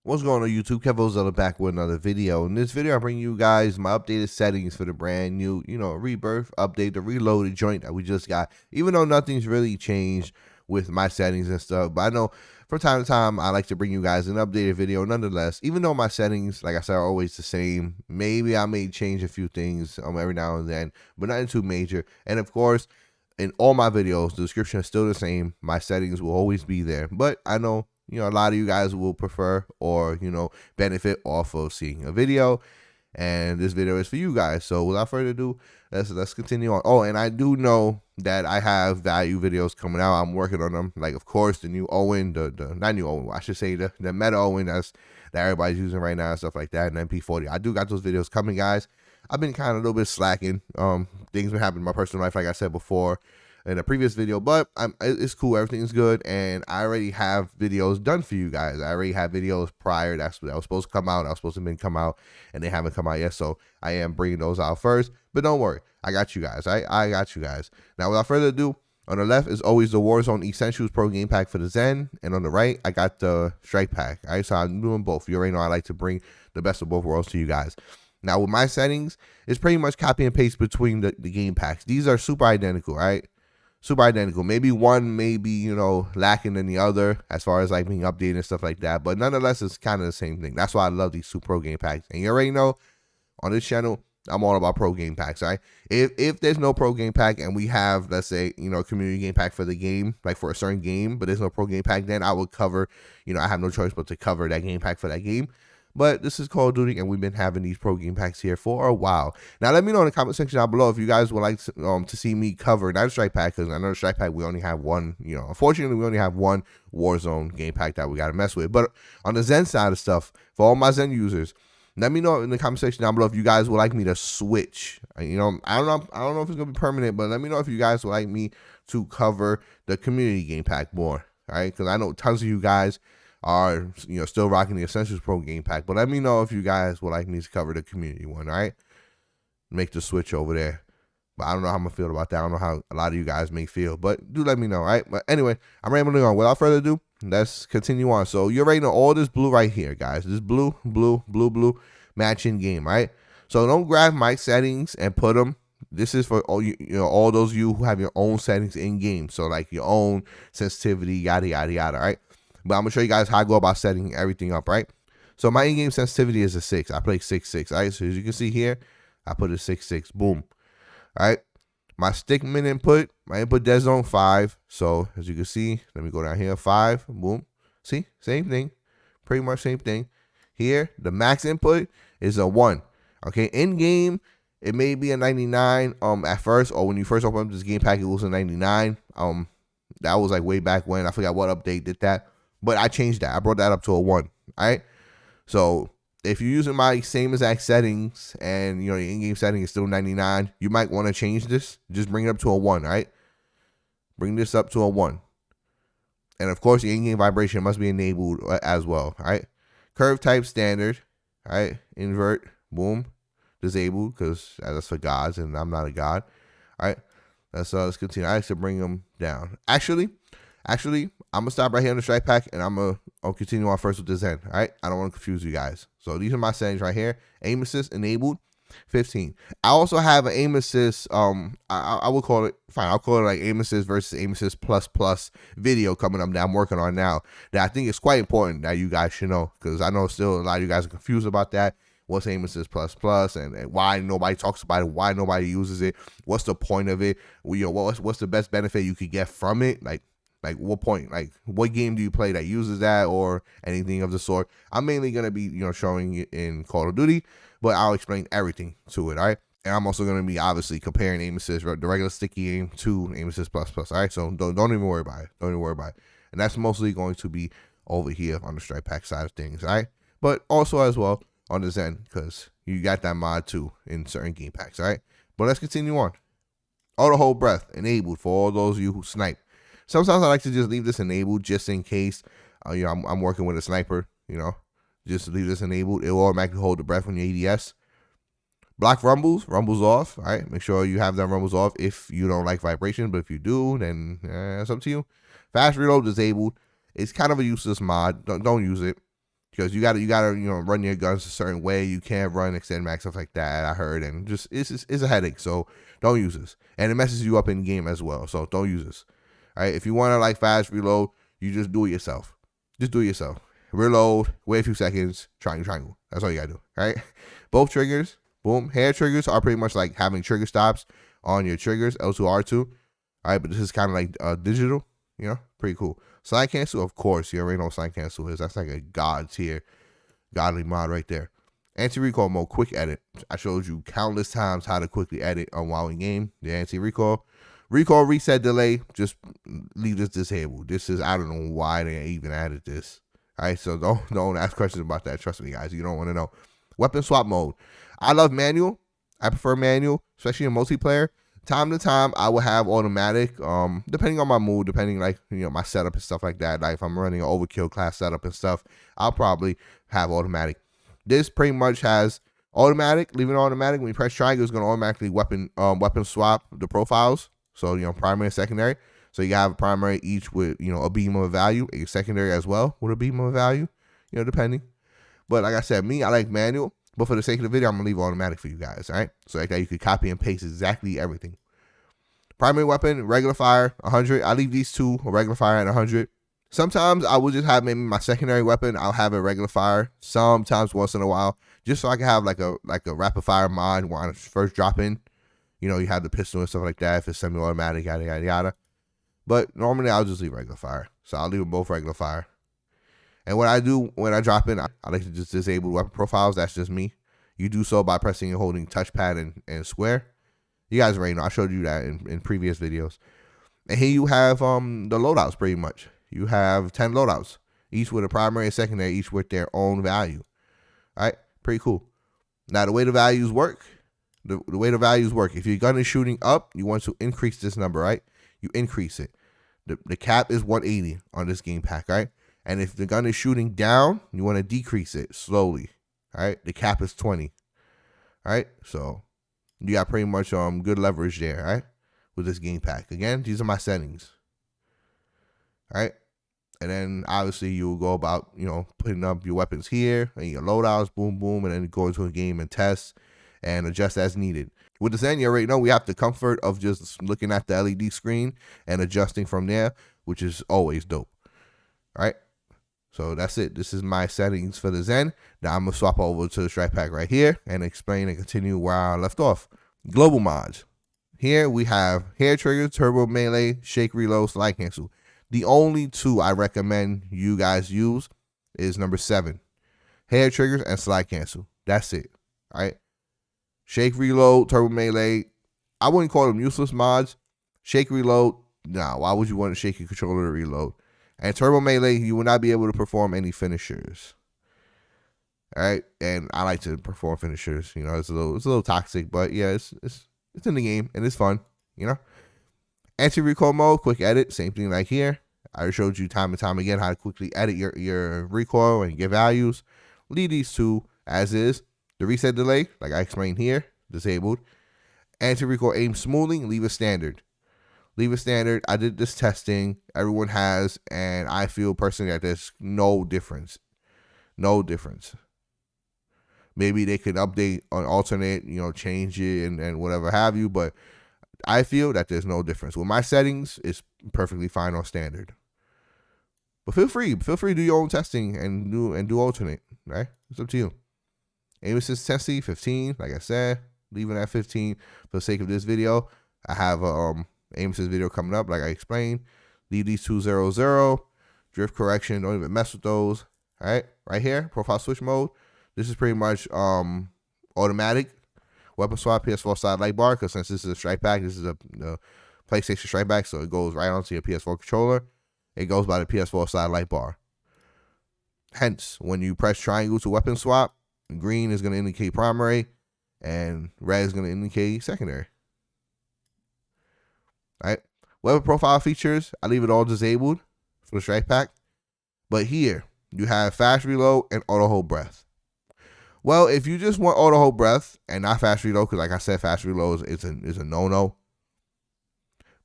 What's going on YouTube? kevOzilla back with another video. In this video, I bring you guys my updated settings for the brand new, rebirth, update, the reloaded joint that we just got. Even though nothing's really changed with my settings and stuff, but I know from time to time, I like to bring you guys an updated video nonetheless. Even though my settings, like I said, are always the same, maybe I may change a few things every now and then, but nothing too major. And of course, in all my videos, the description is still the same. My settings will always be there, but I know a lot of you guys will prefer or, benefit off of seeing a video. And this video is for you guys. So without further ado, let's continue on. Oh, and I do know that I have value videos coming out. I'm working on them. Like, of course, the new Owen, the not new Owen, I should say the meta Owen that everybody's using right now and stuff like that, and MP40. I do got those videos coming, guys. I've been kind of a little bit slacking. Things been happening in my personal life, like I said before in a previous video, but it's cool. Everything's good, and I already have videos done for you guys. I already have videos prior that was supposed to come out. I was supposed to come out, and they haven't come out yet. So I am bringing those out first. But don't worry, I got you guys. I got you guys. Now, without further ado, on the left is always the Warzone Essentials Pro Game Pack for the Zen, and on the right, I got the Strike Pack. All right, so I'm doing both. You already know I like to bring the best of both worlds to you guys. Now, with my settings, it's pretty much copy and paste between the game packs. These are super identical, right? Super identical. Maybe one lacking than the other as far as like being updated and stuff like that. But nonetheless, it's kind of the same thing. That's why I love these super pro game packs. And you already know on this channel, I'm all about pro game packs, right? If there's no pro game pack and we have, let's say, a community game pack for the game, like for a certain game, but there's no pro game pack, then I would cover, I have no choice but to cover that game pack for that game. But this is Call of Duty, and we've been having these pro game packs here for a while. Now, let me know in the comment section down below if you guys would like to see me cover not a Strike Pack, because I know the Strike Pack, we only have one, unfortunately, we only have one Warzone game pack that we got to mess with. But on the Zen side of stuff, for all my Zen users, let me know in the comment section down below if you guys would like me to switch. I don't know if it's going to be permanent, but let me know if you guys would like me to cover the community game pack more, all right? Because I know tons of you guys are still rocking the Essentials Pro game pack, but let me know if you guys would like me to cover the community one. All right, make the switch over there. But I don't know how I'm gonna feel about that. I don't know how a lot of you guys may feel, but do let me know. All right, but anyway, I'm rambling on. Without further ado, let's continue on. So you're already know all this blue right here, guys. This blue matching game, right? So don't grab my settings and put them. This is for all all those of you who have your own settings in game. So like your own sensitivity, yada yada yada. All right. But I'm going to show you guys how I go about setting everything up, right? So my in-game sensitivity is a 6. I play 6-6, all right? So as you can see here, I put a 6-6. Boom. All right? My stick min input, my input dead zone 5. So as you can see, let me go down here, 5. Boom. See? Same thing. Pretty much same thing. Here, the max input is a 1. Okay? In-game, it may be a 99 at first, or when you first open up this game pack, it was a 99. That was like way back when. I forgot what update did that. But I changed that. I brought that up to a 1. All right. So if you're using my same exact settings and your in-game setting is still 99, you might want to change this. Just bring it up to a 1. All right. Bring this up to a 1. And of course, the in-game vibration must be enabled as well. All right. Curve type standard. All right. Invert. Boom. Disabled because that's for gods and I'm not a god. All right. Let's continue. I like to bring them down. Actually, I'm gonna stop right here on the Strike Pack, and I'll continue on first with the Zen. All right, I don't want to confuse you guys. So these are my settings right here. Aim assist enabled, 15. I also have an aim assist. I will call it fine. I'll call it like aim assist versus aim assist plus video coming up that I'm working on now. That I think is quite important that you guys should know, because I know still a lot of you guys are confused about that. What's aim assist plus and why nobody talks about it, why nobody uses it, what's the point of it, what's the best benefit you could get from it, like what point, like what game do you play that uses that or anything of the sort. I'm mainly going to be showing it in Call of Duty, but I'll explain everything to it. All right, and I'm also going to be obviously comparing aim assist, the regular sticky aim, to aim assist plus. All right, so don't even worry about it. Don't even worry about it. And that's mostly going to be over here on the Strike Pack side of things. All right, but also as well on the Zen, because you got that mod too in certain game packs. All right, but let's continue on. Auto hold breath enabled for all those of you who snipe. Sometimes I like to just leave this enabled just in case I'm working with a sniper. Just leave this enabled. It will automatically hold the breath when your ADS. Block rumbles off. All right, make sure you have them rumbles off if you don't like vibration, but if you do, then it's up to you. Fast reload disabled. It's kind of a useless mod. Don't use it. because you gotta run your guns a certain way. You can't run extended mag, stuff like that. I heard, and just it's a headache. So don't use this, and it messes you up in game as well. So don't use this. All right, if you want to like fast reload, you just do it yourself. Just do it yourself. Reload, wait a few seconds, triangle. That's all you gotta do. All right, both triggers, boom. Hair triggers are pretty much like having trigger stops on your triggers, L2, R2. All right, but this is kind of like digital. Pretty cool. Slide cancel, of course. You already know what slide cancel is. That's like a god tier, godly mod right there. Anti-recoil mode, quick edit. I showed you countless times how to quickly edit on WoW in game. The anti-recoil. Recoil reset delay, just leave this disabled. This is, I don't know why they even added this. All right, so don't ask questions about that. Trust me, guys. You don't want to know. Weapon swap mode. I love manual. I prefer manual, especially in multiplayer. Time to time, I will have automatic, depending on my mood, depending like, my setup and stuff like that. Like if I'm running an overkill class setup and stuff, I'll probably have automatic. This pretty much has automatic. Leave it automatic. When you press triangle, it's going to automatically weapon swap the profiles. So, primary and secondary. So you have a primary each with, a beam of value, a secondary as well with a beam of value, depending. But like I said, I like manual. But for the sake of the video, I'm going to leave automatic for you guys, all right? So like that, you could copy and paste exactly everything. Primary weapon, regular fire, 100. I leave these two, a regular fire and 100. Sometimes I will just have maybe my secondary weapon. I'll have a regular fire. Sometimes once in a while, just so I can have like a rapid fire mod when I first drop in. You have the pistol and stuff like that. If it's semi-automatic, yada, yada, yada. But normally I'll just leave regular fire. So I'll leave them both regular fire. And what I do when I drop in, I like to just disable weapon profiles. That's just me. You do so by pressing and holding touchpad and square. You guys already know. I showed you that in previous videos. And here you have the loadouts pretty much. You have 10 loadouts, each with a primary and secondary, each with their own value. All right, pretty cool. Now the way the values work, if your gun is shooting up, you want to increase this number, right? You increase it. The cap is 180 on this game pack, right? And if the gun is shooting down, you want to decrease it slowly. All right, the cap is 20. All right, so you got pretty much good leverage there, right? With this game pack. Again, these are my settings. All right, and then obviously you'll go about putting up your weapons here and your loadouts, boom, boom, and then go into a game and test and adjust as needed. With the Zen, you already know we have the comfort of just looking at the LED screen and adjusting from there, which is always dope. All right. So that's it. This is my settings for the Zen. Now I'm going to swap over to the strike pack right here and explain and continue where I left off. Global mods. Here we have hair triggers, turbo melee, shake reload, slide cancel. The only two I recommend you guys use is number 7. Hair triggers and slide cancel. That's it. All right. Shake reload, turbo melee. I wouldn't call them useless mods. Shake reload. Nah, why would you want to shake your controller to reload? And turbo melee, you will not be able to perform any finishers. All right, and I like to perform finishers. It's a little toxic, but yeah, it's in the game and it's fun. Anti-recoil mode, quick edit, same thing like here. I showed you time and time again how to quickly edit your recoil and get values. Leave these two as is. The reset delay, like I explained here, disabled. Anti-recoil aim smoothing, leave it standard. Leave it standard. I did this testing. Everyone has, and I feel personally that there's no difference. No difference. Maybe they could update on alternate, change it and whatever have you, but I feel that there's no difference. With my settings, it's perfectly fine on standard. But feel free to do your own testing and do alternate, right? It's up to you. Aim assist intensity 15, like I said, leaving at 15 for the sake of this video. I have aim assist video coming up, like I explained. Leave these 200. Drift correction, don't even mess with those. All right, right here, profile switch mode. This is pretty much automatic. Weapon swap, PS4 side light bar, because since this is a strike back, this is a PlayStation strike back, so it goes right onto your PS4 controller. It goes by the PS4 side light bar. Hence, when you press triangle to weapon swap, green is going to indicate primary, and red is going to indicate secondary. All right. Weapon profile features, I leave it all disabled for the strike pack. But here, you have fast reload and auto hold breath. Well, if you just want auto hold breath and not fast reload, because like I said, fast reload is a no-no.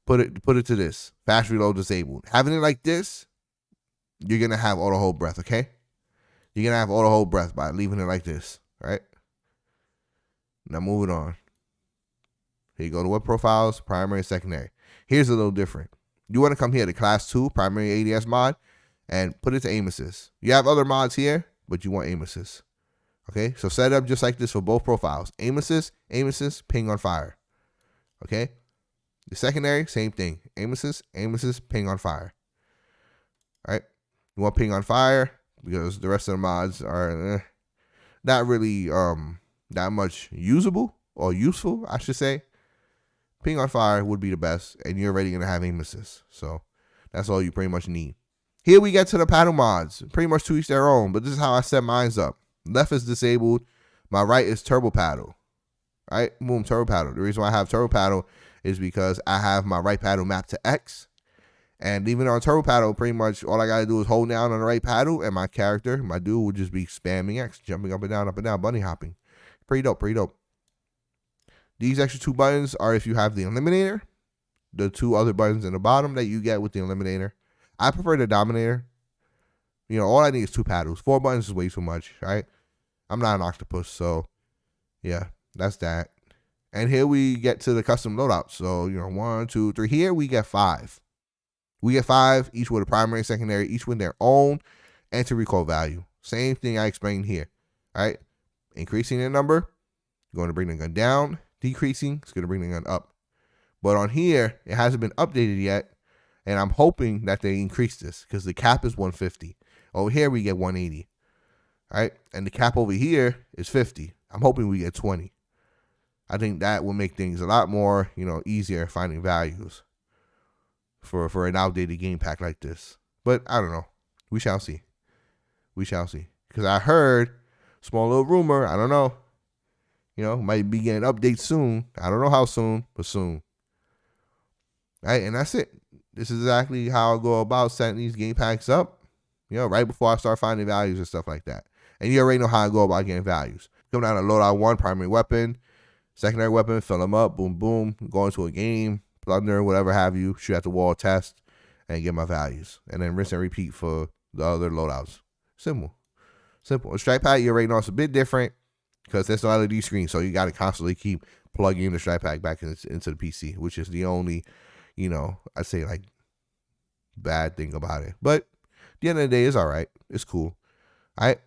Put it to this. Fast reload disabled. Having it like this, you're going to have auto hold breath, okay? You're going to have auto hold breath by leaving it like this, right? Now moving on. Here you go to web profiles, primary, secondary. Here's a little different. You want to come here to class 2, primary ADS mod, and put it to aim assist. You have other mods here, but you want aim assist. Okay, so set it up just like this for both profiles. Aim assist, ping on fire. Okay, the secondary, same thing. Aim assist, ping on fire. All right, you want ping on fire because the rest of the mods are not really that much usable or useful, I should say. Ping on fire would be the best, and you're already gonna have aim assist. So that's all you pretty much need. Here we get to the paddle mods. Pretty much to each their own, but this is how I set mine up. Left is disabled. My right is turbo paddle. Right? Boom, turbo paddle. The reason why I have turbo paddle is because I have my right paddle mapped to X. And even on turbo paddle, pretty much all I gotta do is hold down on the right paddle, and my character, my dude, will just be spamming X, jumping up and down, bunny hopping. Pretty dope, pretty dope. These extra 2 buttons are if you have the eliminator. The 2 other buttons in the bottom that you get with the eliminator. I prefer the dominator. You know, all I need is 2 paddles. 4 buttons is way too much, right? I'm not an octopus, so yeah, that's that. And here we get to the custom loadout. So, you know, 1, 2, 3. Here we get 5. We get 5, each with a primary, secondary, each with their own anti-recoil value. Same thing I explained here, right? Increasing the number, going to bring the gun down. Decreasing, it's going to bring the gun up. But on here, it hasn't been updated yet, and I'm hoping that they increase this because the cap is 150. Over here, we get 180, right? And the cap over here is 50. I'm hoping we get 20. I think that will make things a lot more, you know, easier finding values for an outdated game pack like this. But I don't know. We shall see. We shall see. Because I heard, small little rumor, I don't know. You know, might be getting updates soon. I don't know how soon, but soon. All right, and that's it. This is exactly how I go about setting these game packs up. You know, right before I start finding values and stuff like that. And you already know how I go about getting values. Come down to loadout 1, primary weapon, secondary weapon, fill them up, boom, boom. Go into a game, plunder, whatever have you, shoot at the wall, test, and get my values. And then rinse and repeat for the other loadouts. Simple. Simple. A strike pack, you already know it's a bit different. Because there's no LED screen, so you got to constantly keep plugging the strike pack back into the PC, which is the only, you know, I'd say like bad thing about it. But at the end of the day, it's all right. It's cool. All right.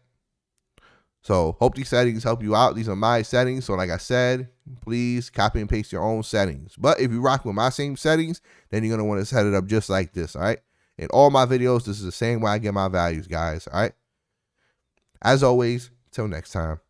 So hope these settings help you out. These are my settings. So like I said, please copy and paste your own settings. But if you rock with my same settings, then you're going to want to set it up just like this. All right. In all my videos, this is the same way I get my values, guys. All right. As always, till next time.